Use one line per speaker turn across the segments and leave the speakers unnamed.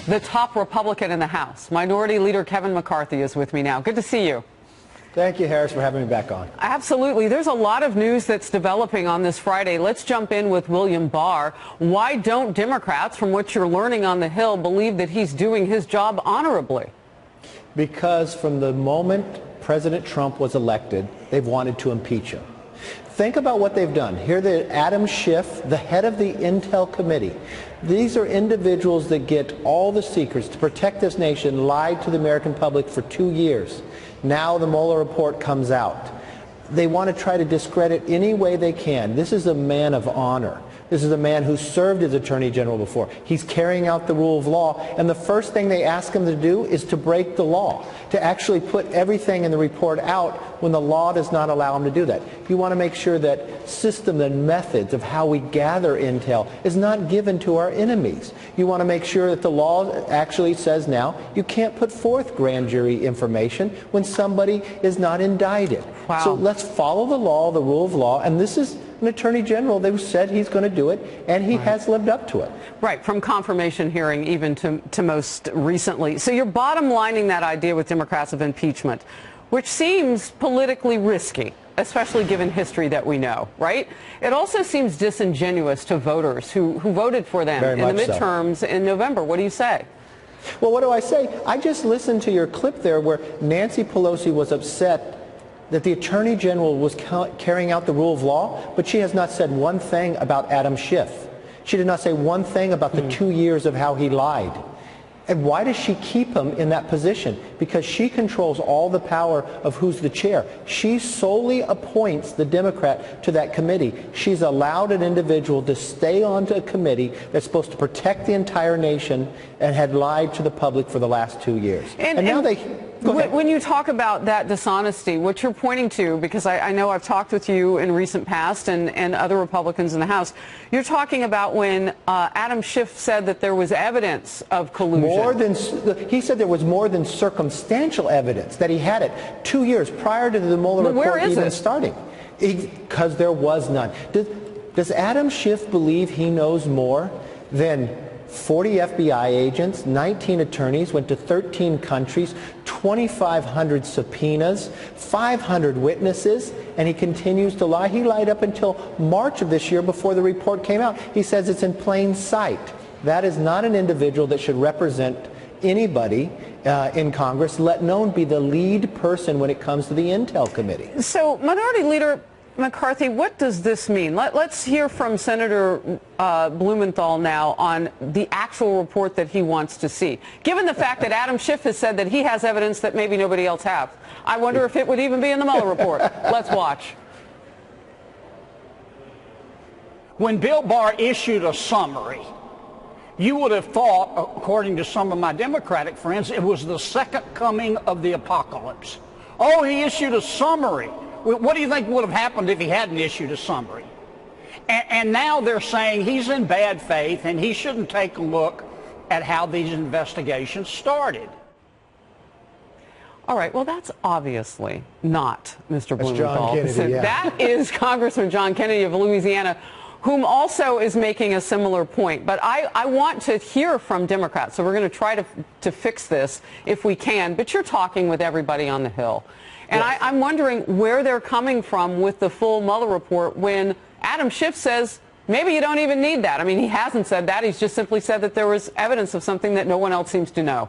the top Republican in the House. Minority Leader Kevin McCarthy is with me now. Good to see you.
Thank you, Harris, for having me back on.
Absolutely. There's a lot of news that's developing on this Friday. Let's jump in with William Barr. Why don't Democrats, from what you're learning on the Hill, believe that he's doing his job honorably?
Because from the moment President Trump was elected, they've wanted to impeach him. Think about what they've done. Here, Adam Schiff, the head of the Intel Committee. These are individuals that get all the secrets to protect this nation, lied to the American public for 2 years. Now the Mueller report comes out. They want to try to discredit any way they can. This is a man of honor. This is a man who served as Attorney General before. He's carrying out the rule of law, and the first thing they ask him to do is to break the law, to actually put everything in the report out when the law does not allow him to do that. You want to make sure that system and methods of how we gather intel is not given to our enemies. You want to make sure that the law actually says now you can't put forth grand jury information when somebody is not indicted.
Wow.
So let's follow the law, the rule of law, and this is an Attorney General that said he's going to do it, and he has lived up to it.
Right, from confirmation hearing even to most recently. So you're bottom lining that idea with Democrats of impeachment, which seems politically risky, especially given history that we know, right? It also seems disingenuous to voters who voted for them in the midterms in November. What do you say?
Well, what do I say? I just listened to your clip there where Nancy Pelosi was upset that the Attorney General was carrying out the rule of law, but she has not said one thing about Adam Schiff. She did not say one thing about the 2 years of how he lied. And why does she keep him in that position? Because she controls all the power of who's the chair. She solely appoints the Democrat to that committee. She's allowed an individual to stay on to a committee that's supposed to protect the entire nation and had lied to the public for the last 2 years. And now they...
When you talk about that dishonesty, what you're pointing to, because I know I've talked with you in recent past and other Republicans in the House, you're talking about when Adam Schiff said that there was evidence of collusion.
He said there was more than circumstantial evidence, that he had it 2 years prior to the Mueller report even starting. Because there was none. Does Adam Schiff believe he knows more than 40 FBI agents, 19 attorneys, went to 13 countries, 2,500 subpoenas, 500 witnesses, and he continues to lie? He lied up until March of this year before the report came out. He says it's in plain sight. That is not an individual that should represent anybody in Congress, let alone be the lead person when it comes to the Intel Committee.
So, Minority Leader McCarthy, what does this mean? Let's hear from Senator Blumenthal now on the actual report that he wants to see. Given the fact that Adam Schiff has said that he has evidence that maybe nobody else has, I wonder if it would even be in the Mueller report. Let's watch.
When Bill Barr issued a summary, you would have thought, according to some of my Democratic friends, it was the second coming of the apocalypse. Oh, he issued a summary. What do you think would have happened if he hadn't issued a summary? And now they're saying he's in bad faith and he shouldn't take a look at how these investigations started.
All right, well, that's obviously not Mr. Blumenthal.
John Kennedy, yeah.
That is Congressman John Kennedy of Louisiana, whom also is making a similar point. But I want to hear from Democrats, so we're going to try to fix this if we can. But you're talking with everybody on the Hill. And yes. I'm wondering where they're coming from with the full Mueller report when Adam Schiff says maybe you don't even need that. I mean, he hasn't said that. He's just simply said that there was evidence of something that no one else seems to know.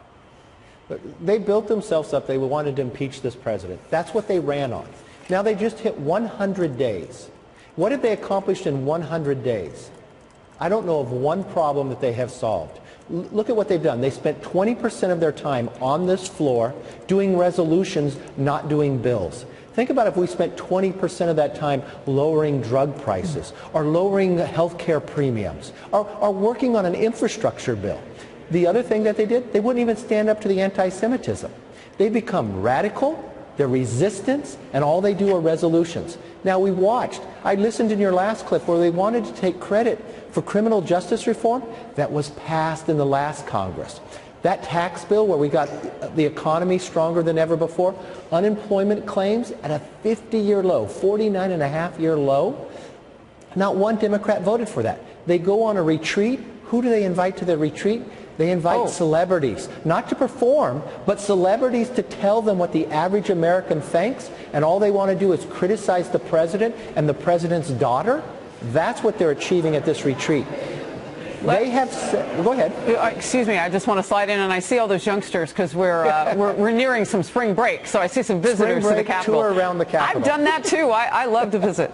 They built themselves up. They wanted to impeach this president. That's what they ran on. Now they just hit 100 days. What have they accomplished in 100 days? I don't know of one problem that they have solved. Look at what they've done. They spent 20% of their time on this floor doing resolutions, not doing bills. Think about if we spent 20% of that time lowering drug prices or lowering health care premiums or working on an infrastructure bill. The other thing that they did, they wouldn't even stand up to the anti-Semitism. They become radical, they're resistance, and all they do are resolutions. Now we watched, I listened in your last clip where they wanted to take credit for criminal justice reform that was passed in the last Congress. That tax bill where we got the economy stronger than ever before, unemployment claims at a 50-year low, 49.5-year low. Not one Democrat voted for that. They go on a retreat. Who do they invite to the retreat? They invite celebrities, not to perform, but celebrities to tell them what the average American thinks, and all they want to do is criticize the president and the president's daughter. That's what they're achieving at this retreat. They have go ahead.
Excuse me, I just want to slide in, and I see all those youngsters because we're nearing some spring break, so I see some visitors to the Capitol.
Tour around the Capitol.
I've done that too. I love to visit.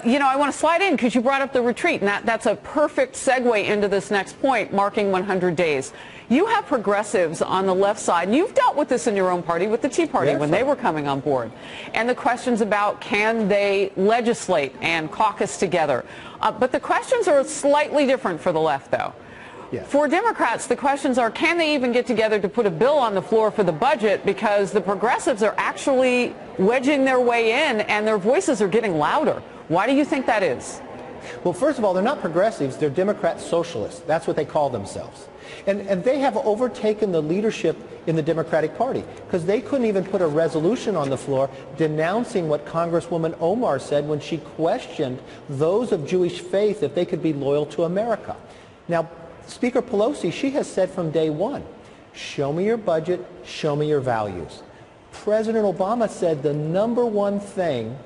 You know, I want to slide in because you brought up the retreat, and that's a perfect segue into this next point, marking 100 days. You have progressives on the left side, and you've dealt with this in your own party with the Tea Party when they were coming on board, and the questions about can they legislate and caucus together. But the questions are slightly different for the left, though. For Democrats, the questions are, can they even get together to put a bill on the floor for the budget, because the progressives are actually wedging their way in, and their voices are getting louder. Why do you think that is?
Well, first of all, they're not progressives. They're Democrat socialists. That's what they call themselves. And they have overtaken the leadership in the Democratic Party because they couldn't even put a resolution on the floor denouncing what Congresswoman Omar said when she questioned those of Jewish faith if they could be loyal to America. Now, Speaker Pelosi, she has said from day one, show me your budget, show me your values. President Obama said the number one thing,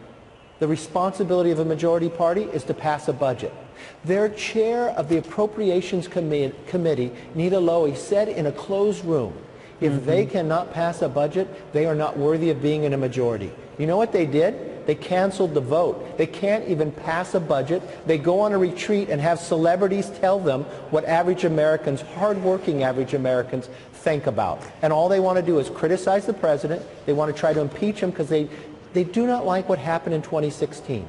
the responsibility of a majority party, is to pass a budget. Their chair of the Appropriations Committee, Nita Lowey, said in a closed room, if they cannot pass a budget, they are not worthy of being in a majority. You know what they did? They canceled the vote. They can't even pass a budget. They go on a retreat and have celebrities tell them what average Americans, hardworking average Americans, think about. And all they want to do is criticize the president. They want to try to impeach him because they do not like what happened in 2016.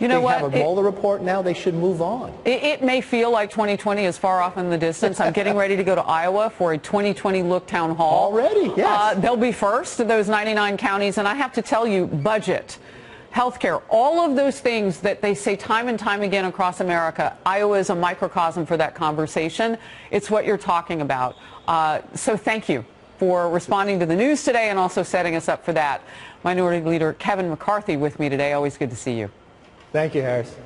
You know what?
They have a Mueller report now. They should move on.
It may feel like 2020 is far off in the distance. I'm getting ready to go to Iowa for a 2020 Look Town Hall.
Already, yes.
They'll be first in those 99 counties. And I have to tell you, budget, healthcare, all of those things that they say time and time again across America, Iowa is a microcosm for that conversation. It's what you're talking about. So thank you for responding to the news today and also setting us up for that. Minority Leader Kevin McCarthy with me today. Always good to see you.
Thank you, Harris.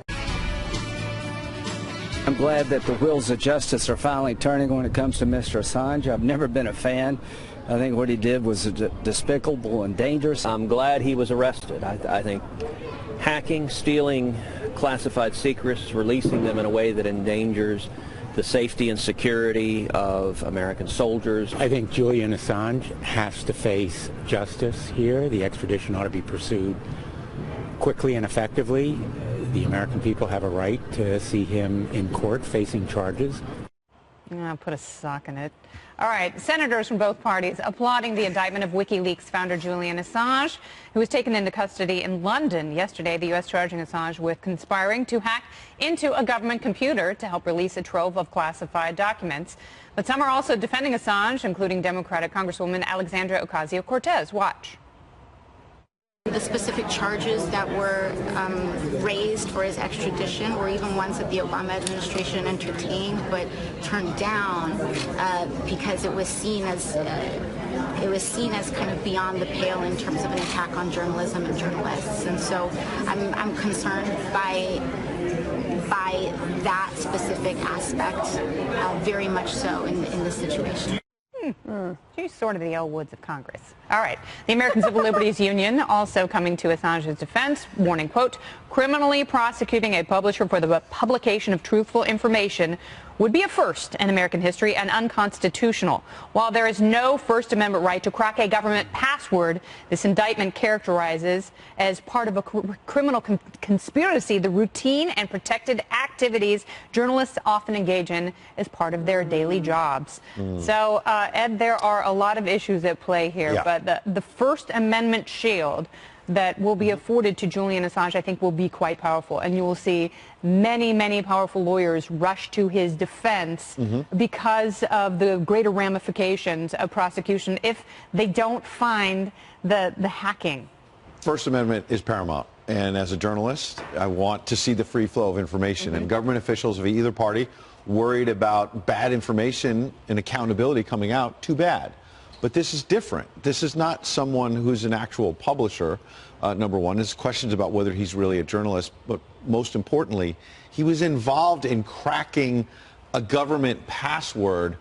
I'm glad that the wheels of justice are finally turning when it comes to Mr. Assange. I've never been a fan. I think what he did was despicable and dangerous.
I'm glad he was arrested. I think hacking, stealing classified secrets, releasing them in a way that endangers the safety and security of American soldiers.
I think Julian Assange has to face justice here. The extradition ought to be pursued quickly and effectively. The American people have a right to see him in court facing charges.
I'll put a sock in it. All right, senators from both parties applauding the indictment of WikiLeaks founder Julian Assange, who was taken into custody in London yesterday. The U.S. charging Assange with conspiring to hack into a government computer to help release a trove of classified documents. But some are also defending Assange, including Democratic Congresswoman Alexandria Ocasio-Cortez. Watch.
The specific charges that were raised for his extradition were even ones that the Obama administration entertained but turned down because it was seen as kind of beyond the pale in terms of an attack on journalism and journalists. And so I'm concerned by that specific aspect, very much so in this situation.
She's sort of the Elle Woods of Congress. All right. The American Civil Liberties Union also coming to Assange's defense, warning, quote, criminally prosecuting a publisher for the publication of truthful information would be a first in American history and unconstitutional. While there is no First Amendment right to crack a government password, this indictment characterizes as part of a criminal conspiracy the routine and protected activities journalists often engage in as part of their daily jobs. So, Ed, there are a lot of issues at play here, but the First Amendment shield that will be afforded to Julian Assange, I think, will be quite powerful. And you will see many, many powerful lawyers rush to his defense because of the greater ramifications of prosecution if they don't find the hacking.
First Amendment is paramount. And as a journalist, I want to see the free flow of information. And government officials of either party worried about bad information and accountability coming out, too bad. But this is different. This is not someone who's an actual publisher, number one. There's questions about whether he's really a journalist. But most importantly, he was involved in cracking a government password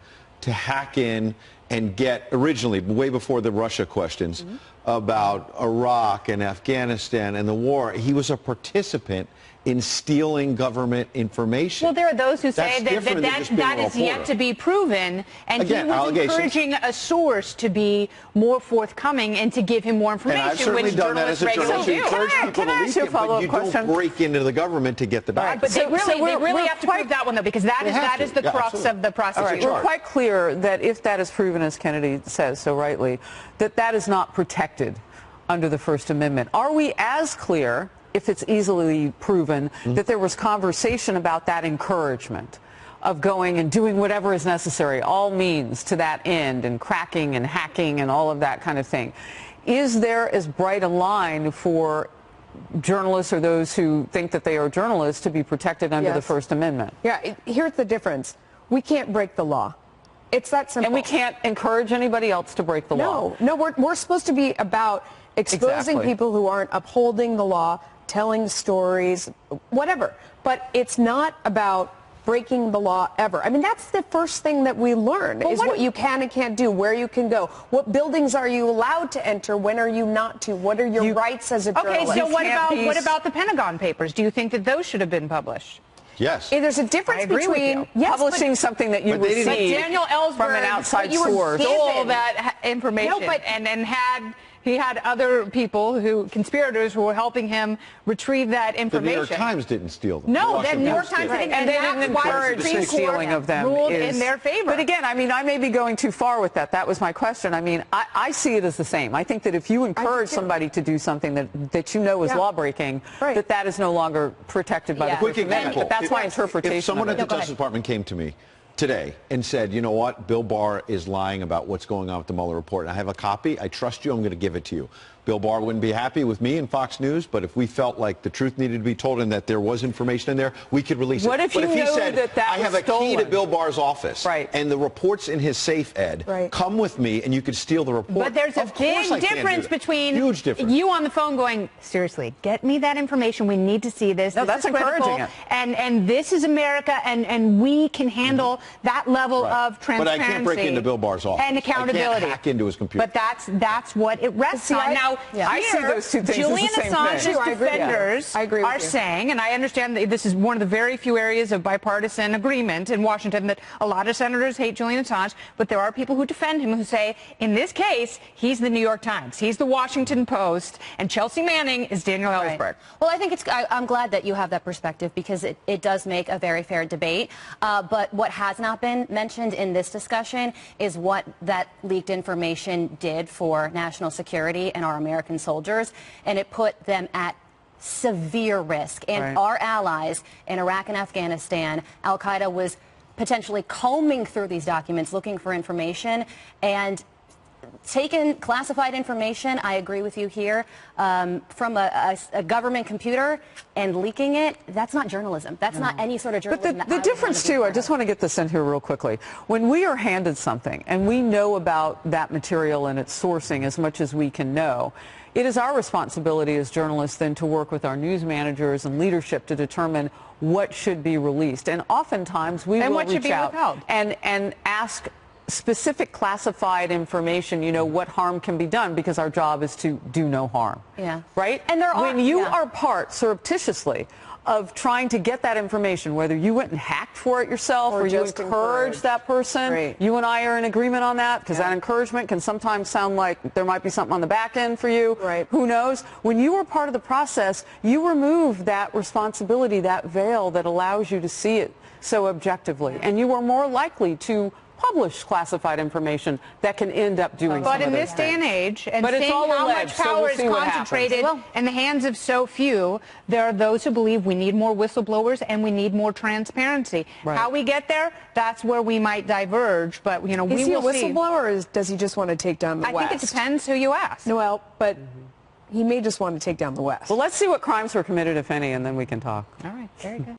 to hack in and get, originally, way before the Russia questions, about Iraq and Afghanistan and the war. He was a participant in stealing government information.
Well, there are those who say
That's
that is yet to be proven, and
Again,
he was encouraging a source to be more forthcoming and to give him more information,
and I've certainly
which
done that as a journalist. You encourage people to leak it, but you don't break into the government to get the back.
But they really have to prove that one, though, because that is the crux of the prosecution.
We're quite clear that if that is proven, as Kennedy says so rightly, that is not protected under the First Amendment. Are we as clear, if it's easily proven, that there was conversation about that encouragement of going and doing whatever is necessary, all means to that end, and cracking and hacking and all of that kind of thing? Is there as bright a line for journalists or those who think that they are journalists to be protected under the First Amendment?
Yeah, here's the difference. We can't break the law. It's that simple.
And we can't encourage anybody else to break the law.
No, we're supposed to be about exposing people who aren't upholding the law, telling stories, whatever. But it's not about breaking the law ever. I mean, that's the first thing that we learn, is what you can and can't do, where you can go, what buildings are you allowed to enter, when are you not to, what are your rights as a journalist.
Okay, so what about the Pentagon Papers? Do you think that those should have been published?
Yes.
There's a difference between
publishing something that you received
Daniel Ellsberg
from an outside source.
All that information, and he had other people, conspirators, who were helping him retrieve that information.
The New York Times didn't steal them.
No, the New York Times didn't,
and they didn't encourage the stealing of them.
Ruled in their favor.
But again, I mean, I may be going too far with that. That was my question. I mean, I see it as the same. I think that if you encourage somebody to do something that you know is law-breaking, that is no longer protected by the First Amendment. But that's my interpretation.
If someone at the Justice Department came to me today and said, you know what, Bill Barr is lying about what's going on with the Mueller report, and I have a copy, I trust you, I'm going to give it to you. Bill Barr wouldn't be happy with me and Fox News, but if we felt like the truth needed to be told and that there was information in there, we could release it.
What if
but
you
if he
know
said,
that
I have a key to Bill Barr's office, and the reports in his safe, Ed, come with me and you could steal the report.
But there's a big difference between you on the phone going, seriously, get me that information. We need to see this.
No,
this
that's
is critical,
encouraging it.
And this is America, and we can handle that level of transparency.
But I can't break into Bill Barr's office.
And accountability.
I can't hack into his computer.
But that's what it rests on. Now,
I see those two things
Julian
as the same
Assange's
thing.
defenders are saying, and I understand that this is one of the very few areas of bipartisan agreement in Washington, that a lot of senators hate Julian Assange, but there are people who defend him who say, in this case, he's the New York Times, he's the Washington Post, and Chelsea Manning is Daniel Ellsberg.
Well, I think I'm glad that you have that perspective, because it does make a very fair debate. But what has not been mentioned in this discussion is what that leaked information did for national security and our American soldiers, and it put them at severe risk. And our allies in Iraq and Afghanistan, Al-Qaeda was potentially combing through these documents looking for information and taken classified information, I agree with you here, from a government computer and leaking it. That's not journalism. That's not any sort of journalism.
But the difference, too, I just want to get this in here real quickly. When we are handed something and we know about that material and its sourcing as much as we can know, it is our responsibility as journalists then to work with our news managers and leadership to determine what should be released. And oftentimes we will reach out and ask specific classified information, you know, what harm can be done, because our job is to do no harm.
Yeah.
Right?
And there are,
when you are part surreptitiously of trying to get that information, whether you went and hacked for it yourself or you encouraged that person, you and I are in agreement on that, because that encouragement can sometimes sound like there might be something on the back end for you. Who knows? When you are part of the process, you remove that responsibility, that veil that allows you to see it so objectively, and you are more likely to publish classified information that can end up doing
But in this day and age, and seeing how much power is concentrated in the hands of so few, there are those who believe we need more whistleblowers and we need more transparency. How we get there, that's where we might diverge, but, you know, we will see.
Is he a whistleblower, or does he just want to take down the West?
I think it depends who you ask.
Noel, but he may just want to take down the West.
Well, let's see what crimes were committed, if any, and then we can talk.
All right, very good.